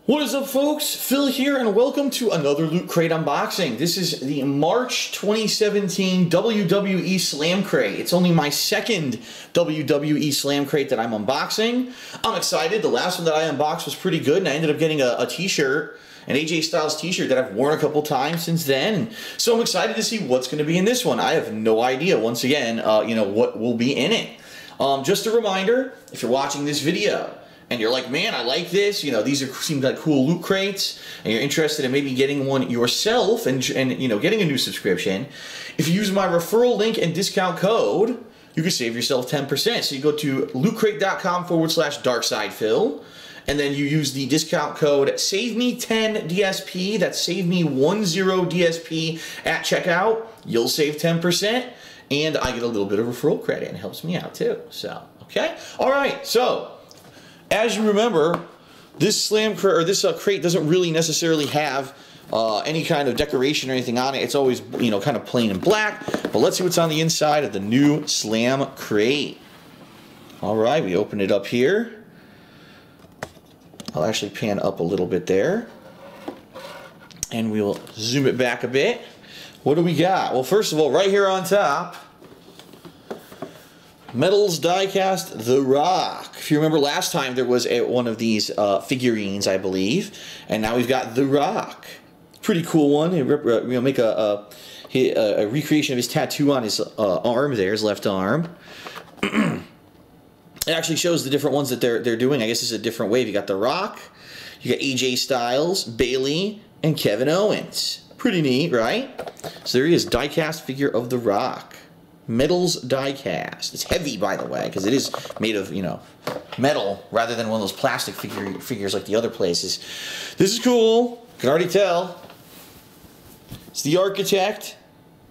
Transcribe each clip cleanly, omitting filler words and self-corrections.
What is up, folks? Phil here, and welcome to another Loot Crate unboxing. This is the March 2017 WWE Slam Crate. It's only my second WWE Slam Crate that I'm unboxing. I'm excited. The last one that I unboxed was pretty good, and I ended up getting a t-shirt, an AJ Styles t-shirt that I've worn a couple times since then. So I'm excited to see what's going to be in this one. I have no idea, once again, what will be in it. Just a reminder, if you're watching this video, and you're like, man, I like this, these seem like cool loot crates, and you're interested in maybe getting one yourself and getting a new subscription, if you use my referral link and discount code, you can save yourself 10%. So you go to lootcrate.com/darksidephil, and then you use the discount code SAVEME10DSP, that's SAVEME10DSP at checkout. You'll save 10%, and I get a little bit of referral credit, and it helps me out too. So, okay? All right, so as you remember, this crate doesn't really necessarily have any kind of decoration or anything on it. It's always, kind of plain and black. But let's see what's on the inside of the new Slam Crate. All right, we open it up here. I'll actually pan up a little bit there, and we'll zoom it back a bit. What do we got? Well, first of all, right here on top, Metals Diecast The Rock. If you remember last time, there was one of these figurines, I believe, and now we've got The Rock. Pretty cool one. We'll make a recreation of his tattoo on his arm there, his left arm. It actually shows the different ones that they're doing. I guess it's a different wave. You got The Rock, you got AJ Styles, Bayley, and Kevin Owens. Pretty neat, right? So there he is, diecast figure of The Rock. Metals diecast. It's heavy, by the way, because it is made of, metal rather than one of those plastic figures like the other places. This is cool. You can already tell. It's the Architect,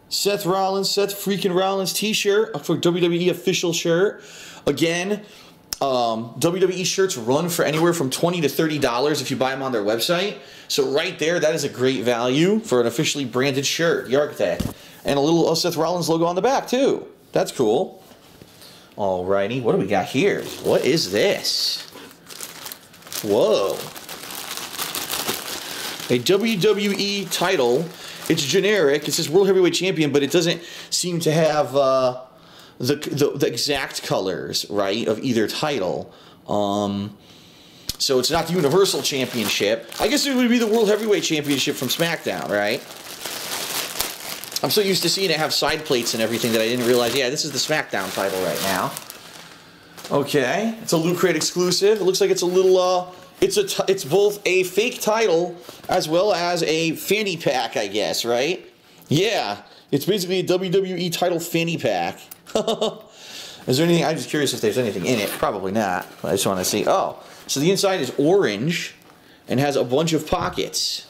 Seth freaking Rollins t-shirt for WWE official shirt. Again, WWE shirts run for anywhere from $20 to $30 if you buy them on their website. So right there, that is a great value for an officially branded shirt, the Architect. And a little Seth Rollins logo on the back, too. That's cool. Alrighty, what do we got here? What is this? Whoa. A WWE title. It's generic. It says World Heavyweight Champion, but it doesn't seem to have the exact colors, right, of either title. So it's not the Universal Championship. I guess it would be the World Heavyweight Championship from SmackDown, right? I'm so used to seeing it have side plates and everything that I didn't realize, yeah, this is the SmackDown title right now. Okay, it's a Loot Crate exclusive. It looks like it's a little, it's both a fake title as well as a fanny pack, I guess, right? Yeah, it's basically a WWE title fanny pack. Is there anything, I'm just curious if there's anything in it. Probably not, but I just want to see. Oh, so the inside is orange and has a bunch of pockets.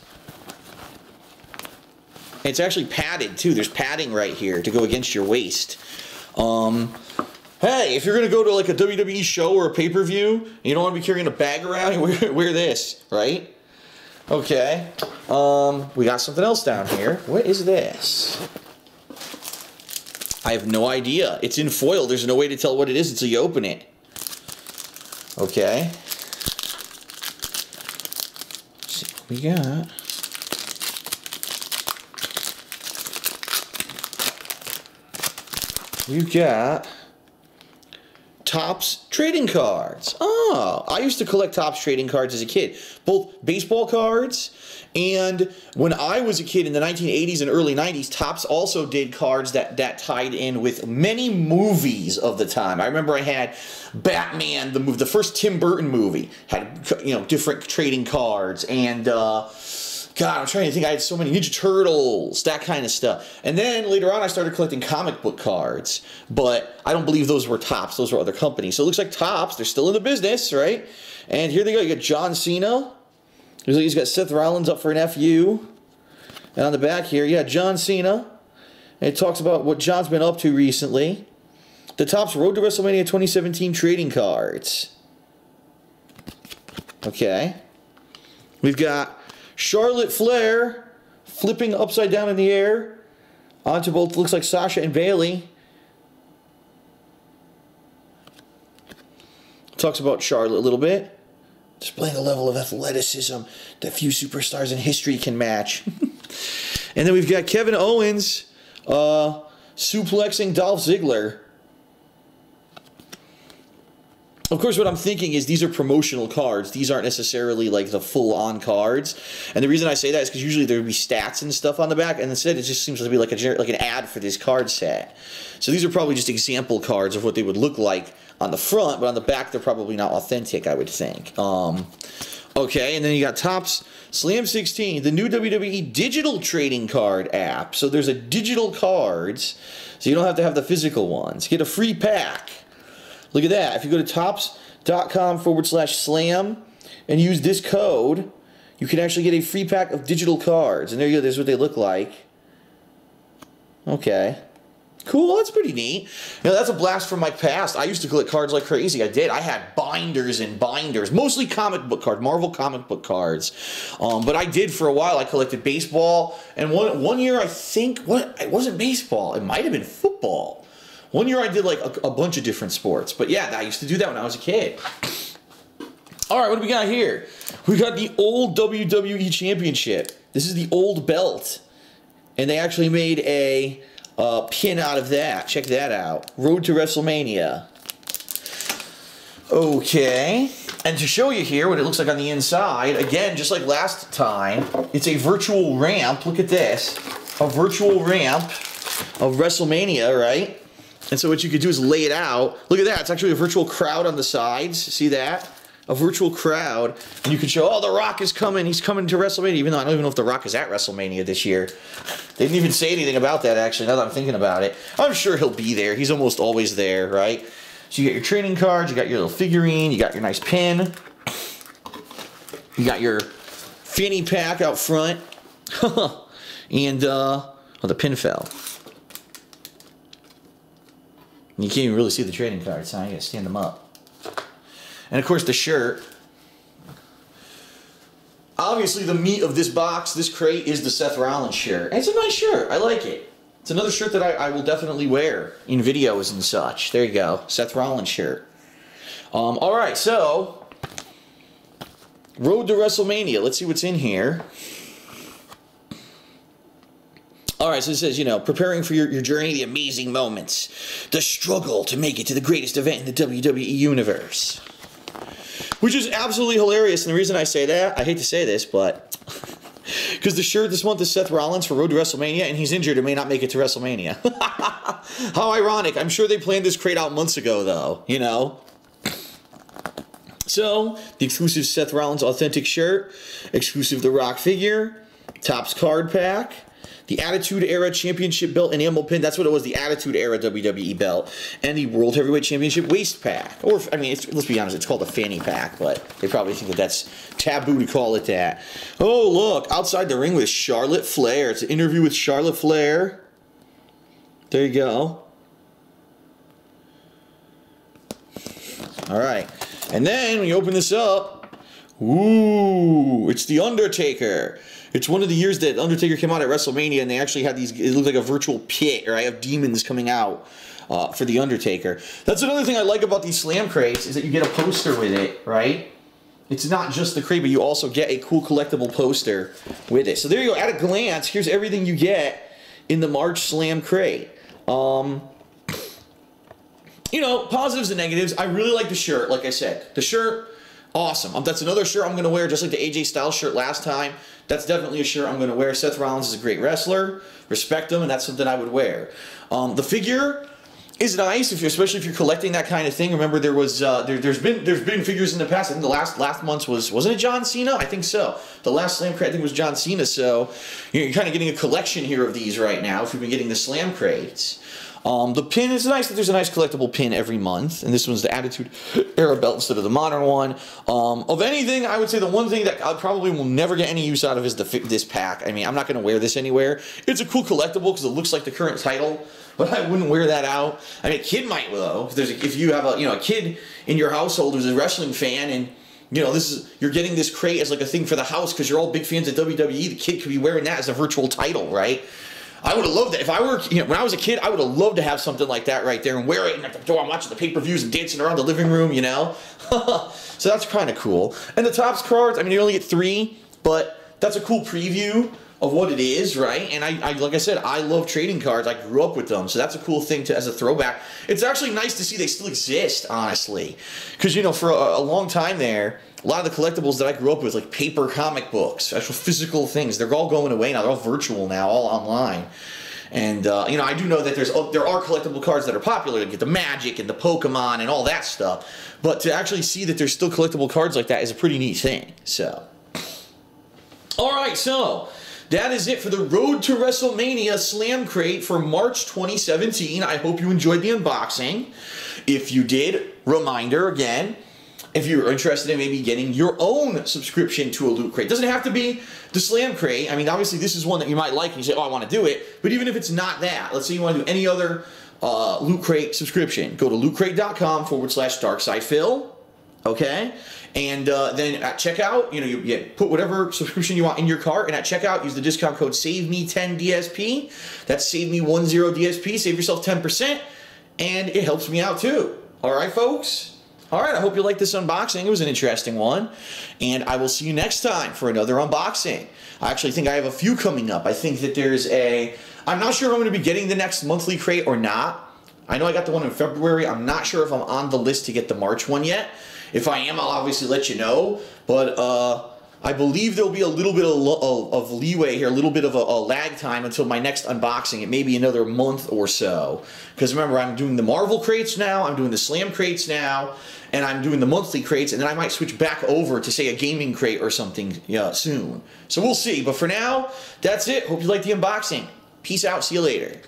It's actually padded, too. There's padding right here to go against your waist. Hey, if you're going to go to like a WWE show or a pay-per-view, and you don't want to be carrying a bag around, wear this, right? Okay. We got something else down here. What is this? I have no idea. It's in foil. There's no way to tell what it is until you open it. Okay. Let's see what we got. We've got Topps trading cards. Oh, I used to collect Topps trading cards as a kid. Both baseball cards, and when I was a kid in the 1980s and early 90s, Topps also did cards that tied in with many movies of the time. I remember I had Batman, the first Tim Burton movie, had different trading cards, and God, I'm trying to think. I had so many Ninja Turtles, that kind of stuff. And then later on, I started collecting comic book cards. But I don't believe those were Topps. Those were other companies. So it looks like Topps. They're still in the business, right? And here they go. You got John Cena. He's got Seth Rollins up for an FU. And on the back here, you got John Cena. And it talks about what John's been up to recently. The Topps Road to WrestleMania 2017 trading cards. Okay. We've got Charlotte Flair flipping upside down in the air onto both, looks like Sasha and Bayley. Talks about Charlotte a little bit. displaying a level of athleticism that few superstars in history can match. And then we've got Kevin Owens suplexing Dolph Ziggler. Of course, what I'm thinking is these are promotional cards. These aren't necessarily like the full-on cards. And the reason I say that is because usually there would be stats and stuff on the back, and instead it just seems to be like an ad for this card set. So these are probably just example cards of what they would look like on the front, but on the back they're probably not authentic, I would think. Okay, and then you got Topps Slam 16, the new WWE digital trading card app. So there's a digital cards, so you don't have to have the physical ones. Get a free pack. Look at that. If you go to topps.com/slam and use this code, you can actually get a free pack of digital cards. And there you go. There's what they look like. Okay. Cool. That's pretty neat. You know, that's a blast from my past. I used to collect cards like crazy. I did. I had binders and binders. Mostly comic book cards. Marvel comic book cards. But I did for a while. I collected baseball. And one year, I think, it wasn't baseball. It might have been football. One year I did like a bunch of different sports. But yeah, I used to do that when I was a kid. All right, what do we got here? We got the old WWE Championship. This is the old belt. And they actually made a pin out of that. Check that out. Road to WrestleMania. Okay. And to show you here what it looks like on the inside, again, just like last time, it's a virtual ramp. Look at this. A virtual ramp of WrestleMania, right? And so what you could do is lay it out. Look at that. It's actually a virtual crowd on the sides. See that? A virtual crowd. And you can show, oh, The Rock is coming. He's coming to WrestleMania. Even though I don't even know if The Rock is at WrestleMania this year. They didn't even say anything about that, actually, now that I'm thinking about it. I'm sure he'll be there. He's almost always there, right? So you got your trading cards. You got your little figurine. You got your nice pin. You got your fanny pack out front. And, oh, the pin fell. You can't even really see the trading cards, so you gotta stand them up. And of course the shirt. Obviously the meat of this box, this crate, is the Seth Rollins shirt. And it's a nice shirt, I like it. It's another shirt that I will definitely wear in videos and such. There you go, Seth Rollins shirt. Alright, so, Road to WrestleMania, let's see what's in here. Alright, so it says, you know, preparing for your journey, the amazing moments, the struggle to make it to the greatest event in the WWE Universe. Which is absolutely hilarious, and the reason I say that, I hate to say this, but because the shirt this month is Seth Rollins for Road to WrestleMania, and he's injured and may not make it to WrestleMania. How ironic. I'm sure they planned this crate out months ago, though, you know? So, the exclusive Seth Rollins authentic shirt, exclusive The Rock figure, Topps card pack, the Attitude Era Championship belt enamel pin. That's what it was, the Attitude Era WWE belt. And the World Heavyweight Championship waist pack. Or, I mean, let's be honest, it's called a fanny pack, but they probably think that that's taboo to call it that. Oh, look, outside the ring with Charlotte Flair. It's an interview with Charlotte Flair. There you go. All right. And then, when you open this up, ooh, it's The Undertaker. It's one of the years that Undertaker came out at WrestleMania, and they actually had these, it looked like a virtual pit, right, of demons coming out for The Undertaker. That's another thing I like about these slam crates, is that you get a poster with it, right? It's not just the crate, but you also get a cool collectible poster with it. So there you go, at a glance, here's everything you get in the March Slam crate. You know, positives and negatives. I really like the shirt, like I said. The shirt, awesome. That's another shirt I'm going to wear, just like the AJ Styles shirt last time. That's definitely a shirt I'm going to wear. Seth Rollins is a great wrestler. Respect him, and that's something I would wear. The figure is nice, especially if you're collecting that kind of thing. Remember, there was there's been figures in the past. I think the last month's wasn't it John Cena? I think so. The last Slam crate I think was John Cena. So you're kind of getting a collection here of these right now. If you've been getting the Slam crates. The pin is nice that there's a nice collectible pin every month, and this one's the Attitude Era belt instead of the modern one. Of anything, I would say the one thing that I probably will never get any use out of is this pack. I mean, I'm not going to wear this anywhere. It's a cool collectible because it looks like the current title, but I wouldn't wear that out. I mean, a kid might though. If you have a kid in your household who's a wrestling fan, and you're getting this crate as like a thing for the house because you're all big fans of WWE. The kid could be wearing that as a virtual title, right? I would have loved that. If I were, when I was a kid, I would have loved to have something like that right there and wear it. And at the door, I'm watching the pay-per-views and dancing around the living room, So that's kind of cool. And the Topps cards, I mean, you only get 3, but that's a cool preview of what it is, right? And I like I said, I love trading cards. I grew up with them, so that's a cool thing as a throwback. It's actually nice to see they still exist, honestly, because for a long time there, a lot of the collectibles that I grew up with, like paper comic books, actual physical things, they're all going away now. They're all virtual now, all online. And I do know that there are collectible cards that are popular. You get the Magic and the Pokemon and all that stuff. But to actually see that there's still collectible cards like that is a pretty neat thing. So, all right, so that is it for the Road to WrestleMania Slam Crate for March 2017. I hope you enjoyed the unboxing. If you did, reminder again, if you're interested in maybe getting your own subscription to a Loot Crate. It doesn't have to be the Slam Crate. I mean, obviously, this is one that you might like and you say, oh, I want to do it. But even if it's not that, let's say you want to do any other Loot Crate subscription, go to lootcrate.com/DarksidePhil, okay? And then at checkout, you put whatever subscription you want in your cart, and at checkout, use the discount code SAVEME10DSP. That's SAVEME10DSP. Save yourself 10%, and it helps me out too. All right, folks? All right, I hope you liked this unboxing. It was an interesting one. And I will see you next time for another unboxing. I actually think I have a few coming up. I think that I'm not sure if I'm going to be getting the next monthly crate or not. I know I got the one in February. I'm not sure if I'm on the list to get the March one yet. If I am, I'll obviously let you know. But I believe there'll be a little bit of leeway here, a little bit of a lag time until my next unboxing. It may be another month or so. Because remember, I'm doing the Marvel crates now, I'm doing the Slam crates now, and I'm doing the monthly crates, and then I might switch back over to, say, a gaming crate or something soon. So we'll see. But for now, that's it. Hope you liked the unboxing. Peace out. See you later.